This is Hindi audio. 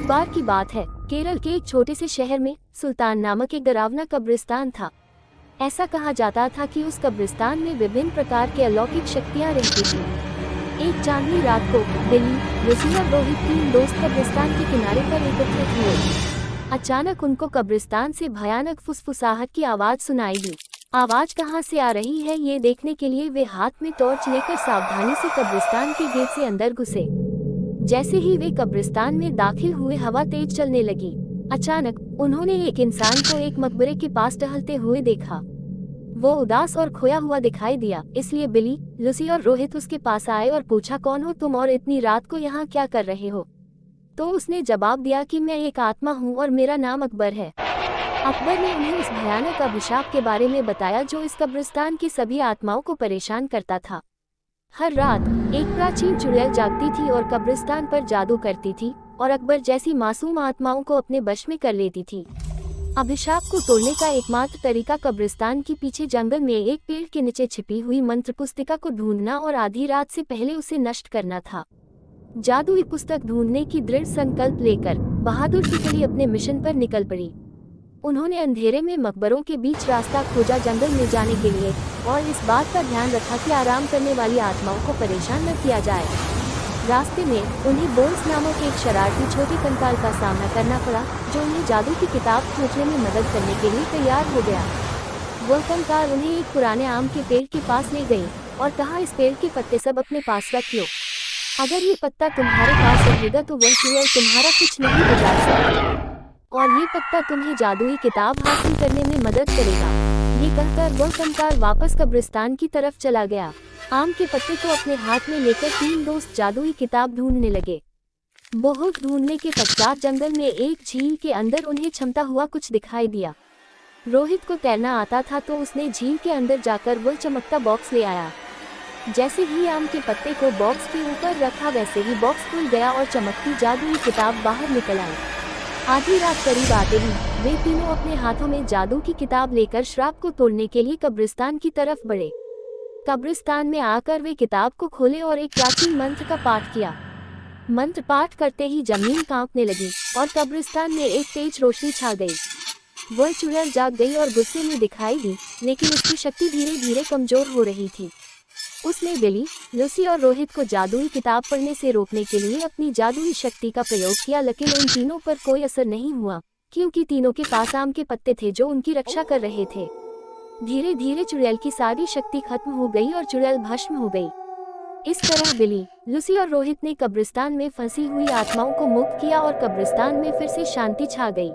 एक बार की बात है, केरल के एक छोटे से शहर में सुल्तान नामक एक डरावना कब्रिस्तान था। ऐसा कहा जाता था कि उस कब्रिस्तान में विभिन्न प्रकार के अलौकिक शक्तियां रहती थी। एक चांदनी रात को बिली, लूसी और रोहित तीन दोस्त कब्रिस्तान के किनारे पर एकत्रित हुए। अचानक उनको कब्रिस्तान से भयानक फुसफुसाहट की आवाज सुनाई दी। आवाज कहां से आ रही है ये देखने के लिए वे हाथ में टॉर्च लेकर सावधानी से कब्रिस्तान के गेट से अंदर घुसे। जैसे ही वे कब्रिस्तान में दाखिल हुए, हवा तेज चलने लगी। अचानक उन्होंने एक इंसान को एक मकबरे के पास टहलते हुए देखा। वो उदास और खोया हुआ दिखाई दिया, इसलिए बिली, लूसी और रोहित उसके पास आए और पूछा, कौन हो तुम और इतनी रात को यहाँ क्या कर रहे हो? तो उसने जवाब दिया कि मैं एक आत्मा हूँ और मेरा नाम अकबर है। अकबर ने उन्हें उस भयानक अभिशाप के बारे में बताया जो इस कब्रिस्तान की सभी आत्माओं को परेशान करता था। हर रात एक प्राचीन चुड़ैल जागती थी और कब्रिस्तान पर जादू करती थी और अकबर जैसी मासूम आत्माओं को अपने वश में कर लेती थी। अभिशाप को तोड़ने का एकमात्र तरीका कब्रिस्तान के पीछे जंगल में एक पेड़ के नीचे छिपी हुई मंत्र पुस्तिका को ढूंढना और आधी रात से पहले उसे नष्ट करना था। जादुई पुस्तक ढूंढने की दृढ़ संकल्प लेकर बहादुर टिकली अपने मिशन पर निकल पड़ी। उन्होंने अंधेरे में मकबरों के बीच रास्ता खोजा जंगल में जाने के लिए, और इस बात का ध्यान रखा कि आराम करने वाली आत्माओं को परेशान न किया जाए। रास्ते में उन्हें बोल्स नामक एक शरारती छोटे कंकाल का सामना करना पड़ा, जो उन्हें जादू की किताब खोजने में मदद करने के लिए तैयार हो गया। वह कंकाल उन्हें एक पुराने आम के पेड़ के पास ले गई और कहा, इस पेड़ के पत्ते सब अपने पास रख लो। अगर ये पत्ता तुम्हारे पास रहेगा तो वह चुड़ैल तुम्हारा कुछ नहीं बिगाड़ सकती, और ये पत्ता तुम्हें जादुई किताब हासिल करने में मदद करेगा। ये कहकर वह कंकाल वापस कब्रिस्तान की तरफ चला गया। आम के पत्ते को अपने हाथ में लेकर तीन दोस्त जादुई किताब ढूंढने लगे। बहुत ढूंढने के पश्चात जंगल में एक झील के अंदर उन्हें चमकता हुआ कुछ दिखाई दिया। रोहित को तैरना आता था तो उसने झील के अंदर जाकर वह चमकता बॉक्स ले आया। जैसे ही आम के पत्ते को बॉक्स के ऊपर रखा, वैसे ही बॉक्स खुल गया और चमकती जादुई किताब बाहर निकल आई। आधी रात करीब आते ही वे तीनों अपने हाथों में जादू की किताब लेकर श्राप को तोड़ने के लिए कब्रिस्तान की तरफ बढ़े। कब्रिस्तान में आकर वे किताब को खोले और एक प्राचीन मंत्र का पाठ किया। मंत्र पाठ करते ही जमीन कांपने लगी और कब्रिस्तान में एक तेज रोशनी छा गई। वह चुड़ैल जाग गई और गुस्से में दिखाई दी, लेकिन उसकी शक्ति धीरे धीरे कमजोर हो रही थी। उसने बिली, लूसी और रोहित को जादुई किताब पढ़ने से रोकने के लिए अपनी जादुई शक्ति का प्रयोग किया, लेकिन उन तीनों पर कोई असर नहीं हुआ, क्योंकि तीनों के पास आम के पत्ते थे जो उनकी रक्षा कर रहे थे। धीरे धीरे चुड़ैल की सारी शक्ति खत्म हो गई और चुड़ैल भस्म हो गई। इस तरह बिली, लूसी और रोहित ने कब्रिस्तान में फंसी हुई आत्माओं को मुक्त किया और कब्रिस्तान में फिर से शांति छा गई।